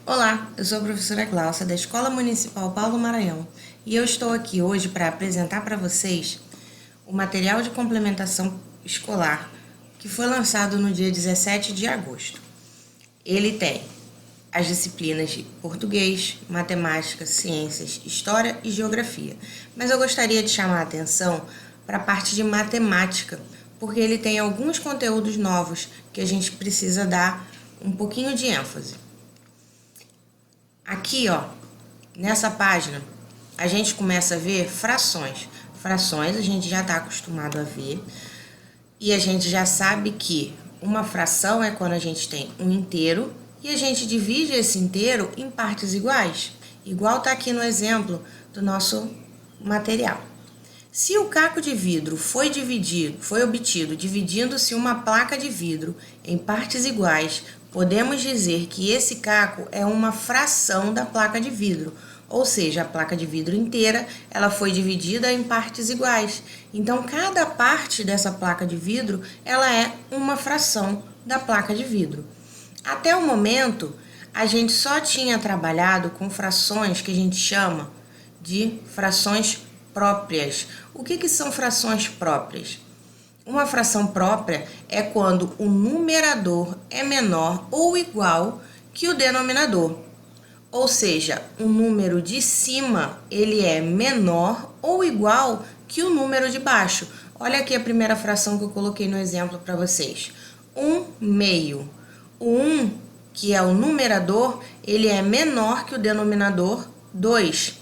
Olá, eu sou a professora Glaucia da Escola Municipal Paulo Maranhão e eu estou aqui hoje para apresentar para vocês o material de complementação escolar que foi lançado no dia 17 de agosto. Ele tem as disciplinas de português, matemática, ciências, história e geografia, mas eu gostaria de chamar a atenção para a parte de matemática, porque ele tem alguns conteúdos novos que a gente precisa dar um pouquinho de ênfase. Aqui, nessa página, a gente começa a ver frações. Frações a gente já está acostumado a ver e a gente já sabe que uma fração é quando a gente tem um inteiro e a gente divide esse inteiro em partes iguais, igual está aqui no exemplo do nosso material. Se o caco de vidro foi obtido dividindo-se uma placa de vidro em partes iguais, podemos dizer que esse caco é uma fração da placa de vidro, ou seja, a placa de vidro inteira ela foi dividida em partes iguais. Então, cada parte dessa placa de vidro ela é uma fração da placa de vidro. Até o momento, a gente só tinha trabalhado com frações que a gente chama de frações próprias. O que são frações próprias? Uma fração própria é quando o numerador é menor ou igual que o denominador. Ou seja, o número de cima ele é menor ou igual que o número de baixo. Olha aqui a primeira fração que eu coloquei no exemplo para vocês. 1/2. O 1, que é o numerador, ele é menor que o denominador 2.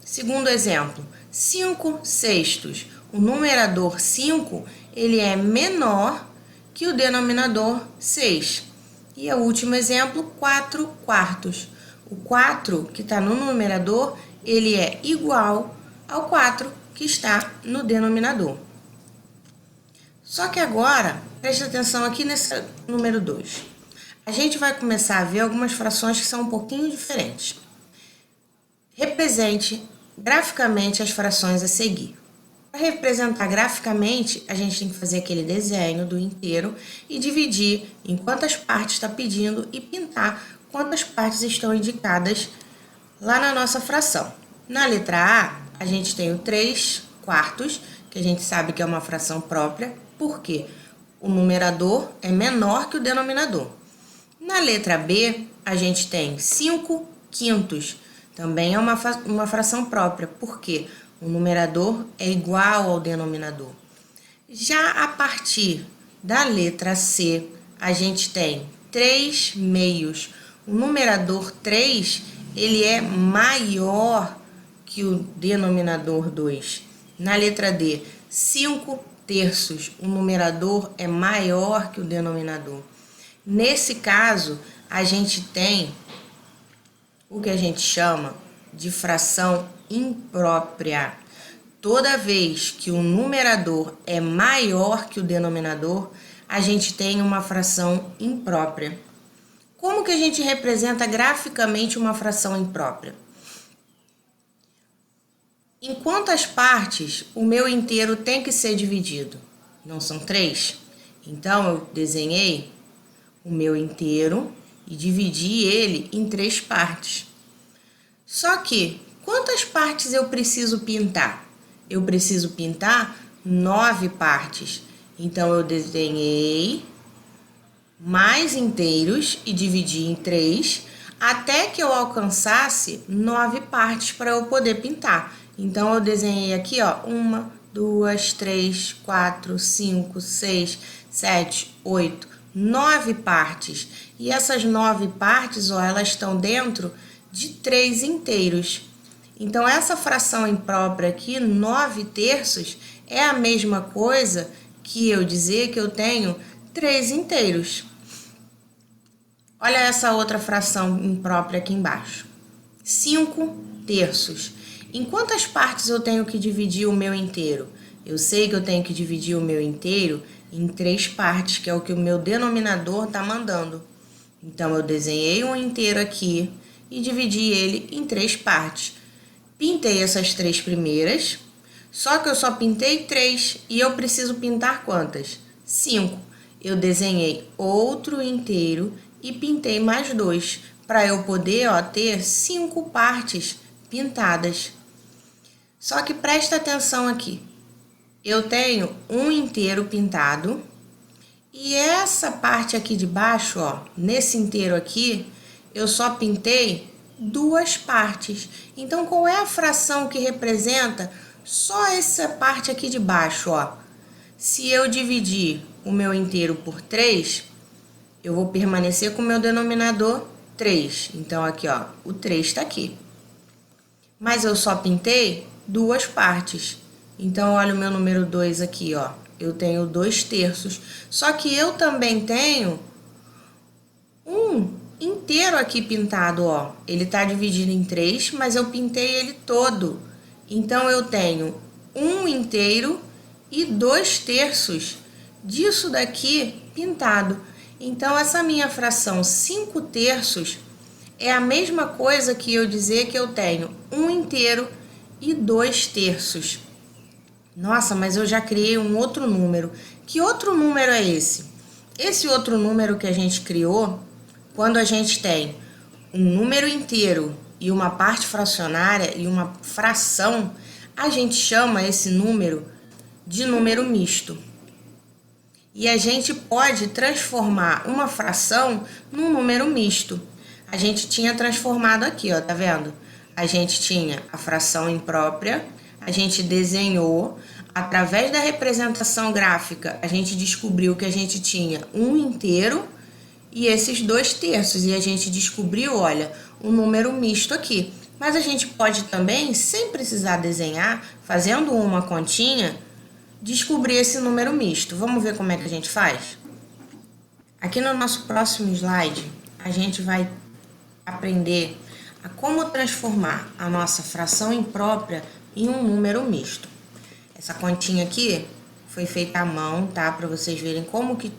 Segundo exemplo, 5/6. O numerador 5, ele é menor que o denominador 6. E o último exemplo, 4/4. O 4, que está no numerador, ele é igual ao 4, que está no denominador. Só que agora, preste atenção aqui nesse número 2. A gente vai começar a ver algumas frações que são um pouquinho diferentes. Represente graficamente as frações a seguir. Para representar graficamente, a gente tem que fazer aquele desenho do inteiro e dividir em quantas partes está pedindo e pintar quantas partes estão indicadas lá na nossa fração. Na letra A, a gente tem o 3/4, que a gente sabe que é uma fração própria, porque o numerador é menor que o denominador. Na letra B, a gente tem 5/5, também é uma fração própria, porque o numerador é igual ao denominador. Já a partir da letra C, a gente tem 3/2. O numerador 3, ele é maior que o denominador 2. Na letra D, 5/3. O numerador é maior que o denominador. Nesse caso, a gente tem o que a gente chama de fração imprópria. Toda vez que o numerador é maior que o denominador, a gente tem uma fração imprópria. Como que a gente representa graficamente uma fração imprópria? Em quantas partes o meu inteiro tem que ser dividido? Não são 3? Então, eu desenhei o meu inteiro e dividi ele em 3 partes. Só que, quantas partes eu preciso pintar? Eu preciso pintar 9 partes. Então, eu desenhei mais inteiros e dividi em 3, até que eu alcançasse 9 partes para eu poder pintar. Então, eu desenhei aqui, 1, 2, 3, 4, 5, 6, 7, 8, 9 partes. E essas 9 partes, elas estão dentro de 3 inteiros. Então, essa fração imprópria aqui, 9/3, é a mesma coisa que eu dizer que eu tenho 3 inteiros. Olha essa outra fração imprópria aqui embaixo. 5/3. Em quantas partes eu tenho que dividir o meu inteiro? Eu sei que eu tenho que dividir o meu inteiro em 3 partes, que é o que o meu denominador está mandando. Então, eu desenhei um inteiro aqui e dividi ele em 3 partes. Pintei essas 3 primeiras, só que eu só pintei 3 e eu preciso pintar quantas? 5. Eu desenhei outro inteiro e pintei mais 2, para eu poder, ó, ter 5 partes pintadas. Só que presta atenção aqui. Eu tenho um inteiro pintado e essa parte aqui de baixo, ó, nesse inteiro aqui, eu só pintei 2 partes. Então, qual é a fração que representa só essa parte aqui de baixo, ó? Se eu dividir o meu inteiro por 3, eu vou permanecer com o meu denominador 3. Então, aqui, ó, o 3 está aqui. Mas eu só pintei 2 partes. Então, olha o meu número 2 aqui, ó. Eu tenho 2/3. Só que eu também tenho um inteiro aqui pintado, ó. Ele tá dividido em 3, mas eu pintei ele todo. Então, eu tenho um inteiro e 2/3 disso daqui pintado. Então, essa minha fração 5/3 é a mesma coisa que eu dizer que eu tenho um inteiro e 2/3. Nossa, mas eu já criei um outro número. Que outro número é esse? Esse outro número que a gente criou, quando a gente tem um número inteiro e uma parte fracionária e uma fração, a gente chama esse número de número misto. E a gente pode transformar uma fração num número misto. A gente tinha transformado aqui, ó, tá vendo? A gente tinha a fração imprópria, a gente desenhou, através da representação gráfica, a gente descobriu que a gente tinha um inteiro e esses 2/3, e a gente descobriu, olha, um número misto aqui. Mas a gente pode também, sem precisar desenhar, fazendo uma continha, descobrir esse número misto. Vamos ver como é que a gente faz? Aqui no nosso próximo slide, a gente vai aprender a como transformar a nossa fração imprópria em um número misto. Essa continha aqui foi feita à mão, tá? Para vocês verem como que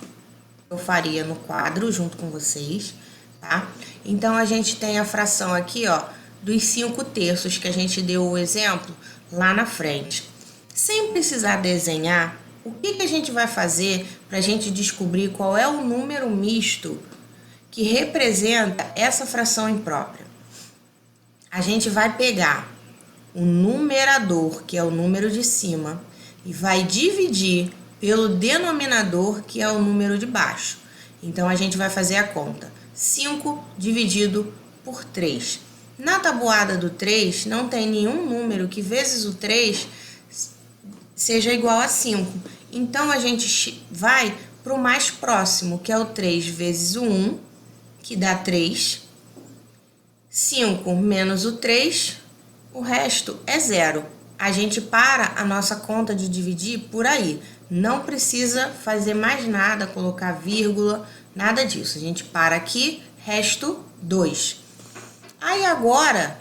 eu faria no quadro junto com vocês, tá? Então, a gente tem a fração aqui, ó, dos 5/3 que a gente deu o exemplo lá na frente. Sem precisar desenhar, o que a gente vai fazer para a gente descobrir qual é o número misto que representa essa fração imprópria? A gente vai pegar o numerador, que é o número de cima, e vai dividir pelo denominador, que é o número de baixo. Então, a gente vai fazer a conta. 5 dividido por 3. Na tabuada do 3, não tem nenhum número que vezes o 3 seja igual a 5. Então, a gente vai para o mais próximo, que é o 3 vezes o 1, que dá 3. 5 menos o 3, o resto é 0. A gente para a nossa conta de dividir por aí. Não precisa fazer mais nada, colocar vírgula, nada disso. A gente para aqui, resto 2. Aí agora,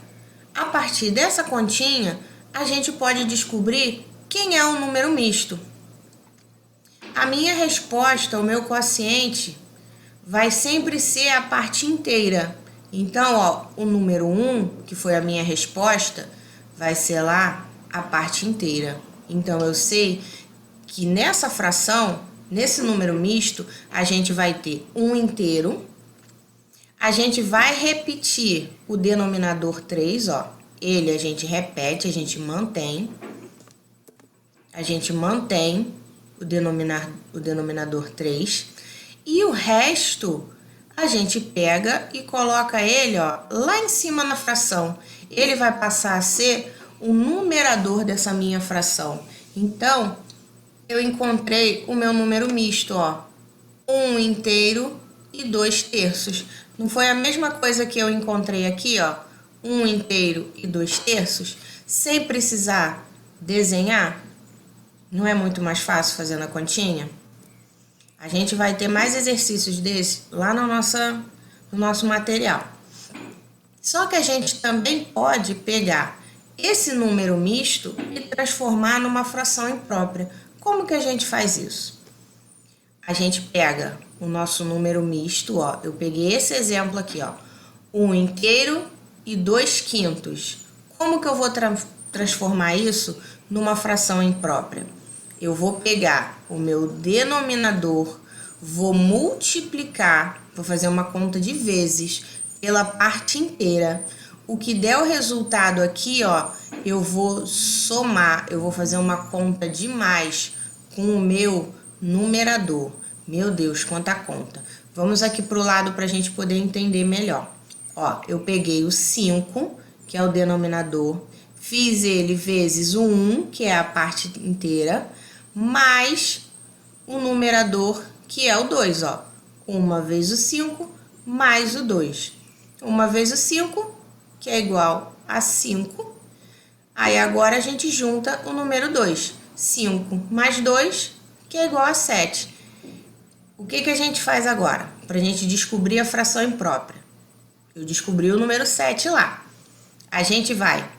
a partir dessa continha, a gente pode descobrir quem é o número misto. A minha resposta, o meu quociente, vai sempre ser a parte inteira. Então, ó, o número 1, que foi a minha resposta, vai ser lá a parte inteira. Então, eu sei que nessa fração, nesse número misto, a gente vai ter um inteiro. A gente vai repetir o denominador 3, ó. Ele a gente repete, a gente mantém. A gente mantém o denominador 3. E o resto a gente pega e coloca ele, ó, lá em cima na fração. Ele vai passar a ser o numerador dessa minha fração. Então, eu encontrei o meu número misto, ó. 1 inteiro e 2/3. Não foi a mesma coisa que eu encontrei aqui, ó? 1 inteiro e 2/3? Sem precisar desenhar? Não é muito mais fácil fazendo a continha? A gente vai ter mais exercícios desses lá no nosso material. Só que a gente também pode pegar esse número misto e transformar numa fração imprópria. Como que a gente faz isso? A gente pega o nosso número misto, ó. Eu peguei esse exemplo aqui, ó. 1 inteiro e 2/5. Como que eu vou transformar isso numa fração imprópria? Eu vou pegar o meu denominador, vou multiplicar, vou fazer uma conta de vezes, pela parte inteira. O que der o resultado aqui, ó, eu vou somar, eu vou fazer uma conta de mais com o meu numerador. Meu Deus, quanta conta. Vamos aqui para o lado para a gente poder entender melhor. Ó, eu peguei o 5, que é o denominador, fiz ele vezes o 1, que é a parte inteira, mais o numerador, que é o 2, ó. 1 vezes o 5 mais o 2. 1 vezes o 5, que é igual a 5. Aí agora a gente junta o número 2. 5 mais 2, que é igual a 7. O que a gente faz agora? Para a gente descobrir a fração imprópria. Eu descobri o número 7 lá. A gente vai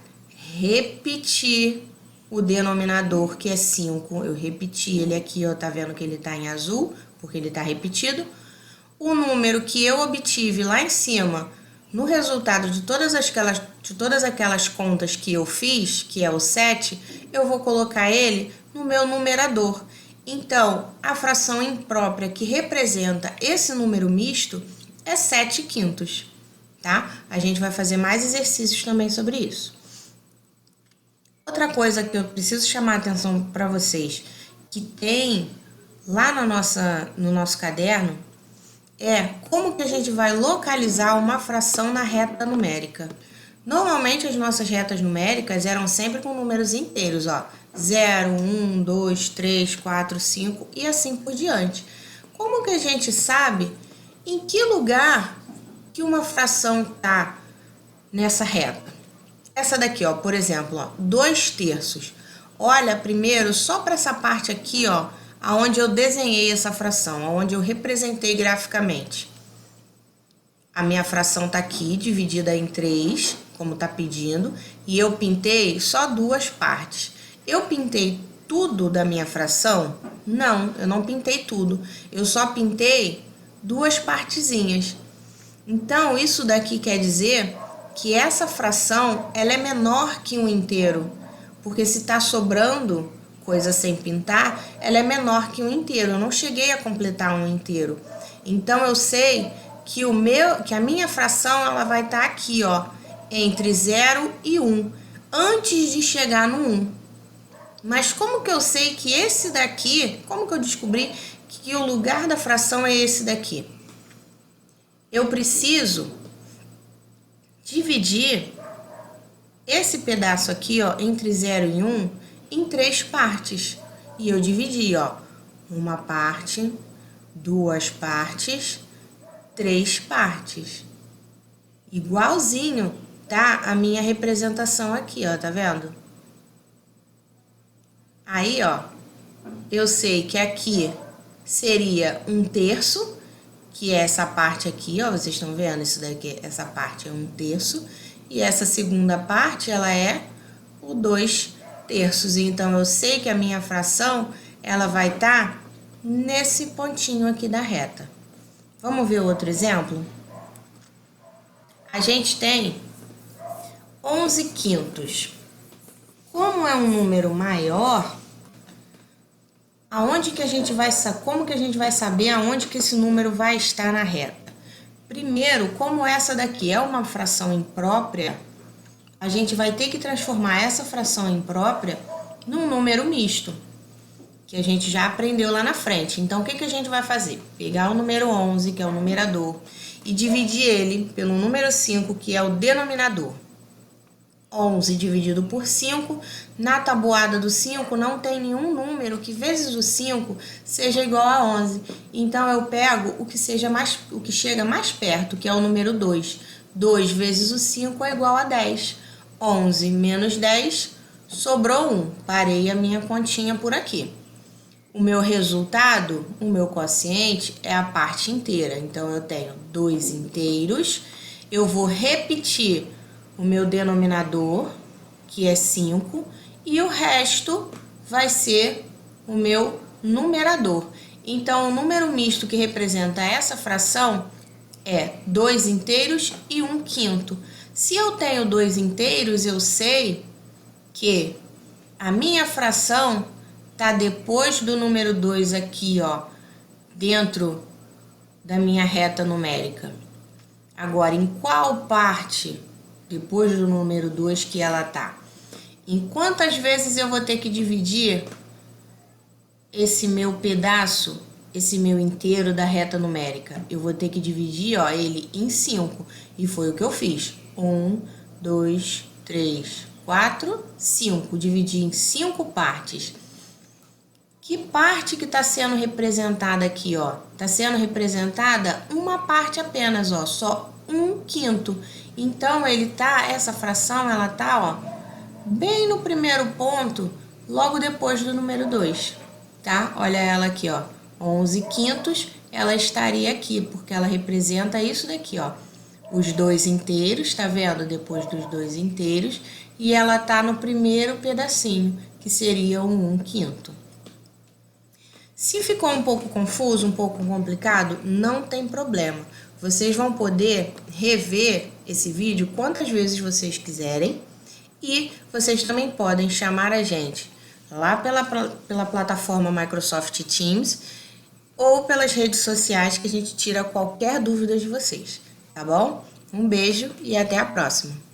repetir o denominador, que é 5. Eu repeti ele aqui, ó, tá vendo que ele tá em azul, porque ele tá repetido. O número que eu obtive lá em cima, no resultado de todas aquelas contas que eu fiz, que é o 7, eu vou colocar ele no meu numerador. Então, a fração imprópria que representa esse número misto é 7/5, tá? A gente vai fazer mais exercícios também sobre isso. Outra coisa que eu preciso chamar a atenção para vocês, que tem lá no nosso caderno, é como que a gente vai localizar uma fração na reta numérica. Normalmente as nossas retas numéricas eram sempre com números inteiros, ó. 0, 1, 2, 3, 4, 5 e assim por diante. Como que a gente sabe em que lugar que uma fração está nessa reta? Essa daqui, ó, por exemplo, ó, 2/3. Olha primeiro só para essa parte aqui, ó, aonde eu desenhei essa fração, aonde eu representei graficamente. A minha fração tá aqui, dividida em 3, como tá pedindo, e eu pintei só 2 partes. Eu pintei tudo da minha fração? Não, eu não pintei tudo. Eu só pintei 2 partezinhas. Então, isso daqui quer dizer que essa fração, ela é menor que um inteiro. Porque se tá sobrando coisa sem pintar, ela é menor que um inteiro. Eu não cheguei a completar um inteiro. Então, eu sei que a minha fração, ela vai estar aqui, ó, entre 0 e 1, antes de chegar no 1. Mas como que eu sei que esse daqui, como que eu descobri que o lugar da fração é esse daqui? Eu preciso dividir esse pedaço aqui, ó, entre 0 e 1, em 3 partes. E eu dividi, ó, 1 parte, 2 partes, 3 partes. Igualzinho, tá? A minha representação aqui, ó, tá vendo? Aí, ó, eu sei que aqui seria 1/3, que é essa parte aqui, ó, vocês estão vendo isso daqui? Essa parte é 1/3, e essa segunda parte, ela é o 2/3. Então, eu sei que a minha fração, ela vai estar nesse pontinho aqui da reta. Vamos ver outro exemplo? A gente tem 11/5. Como é um número maior, como que a gente vai saber aonde que esse número vai estar na reta? Primeiro, como essa daqui é uma fração imprópria, a gente vai ter que transformar essa fração imprópria num número misto, que a gente já aprendeu lá na frente. Então, o que a gente vai fazer? Pegar o número 11, que é o numerador, e dividir ele pelo número 5, que é o denominador. 11 dividido por 5, na tabuada do 5 não tem nenhum número que vezes o 5 seja igual a 11. Então, eu pego o que chega mais perto, que é o número 2. 2 vezes o 5 é igual a 10. 11 menos 10, sobrou 1. Parei a minha continha por aqui. O meu resultado, o meu quociente, é a parte inteira. Então, eu tenho 2 inteiros. Eu vou repetir o meu denominador, que é 5, e o resto vai ser o meu numerador. Então, o número misto que representa essa fração é 2 inteiros e 1/5. Se eu tenho 2 inteiros, eu sei que a minha fração está depois do número 2 aqui, ó, dentro da minha reta numérica. Agora, em qual parte, depois do número 2, que ela tá? Em quantas vezes eu vou ter que dividir esse meu pedaço, esse meu inteiro da reta numérica? Eu vou ter que dividir, ó, ele em 5. E foi o que eu fiz. 1, 2, 3, 4, 5. Dividi em 5 partes. Que parte que está sendo representada aqui, ó? Está sendo representada uma parte apenas, ó, só 1/5. Então, essa fração, ela tá, ó, bem no primeiro ponto, logo depois do número 2, tá? Olha ela aqui, ó, 11/5, ela estaria aqui, porque ela representa isso daqui, ó, os 2 inteiros, tá vendo? Depois dos 2 inteiros, e ela tá no primeiro pedacinho, que seria o 1/5. Se ficou um pouco confuso, um pouco complicado, não tem problema. Vocês vão poder rever esse vídeo quantas vezes vocês quiserem e vocês também podem chamar a gente lá pela plataforma Microsoft Teams ou pelas redes sociais que a gente tira qualquer dúvida de vocês, tá bom? Um beijo e até a próxima!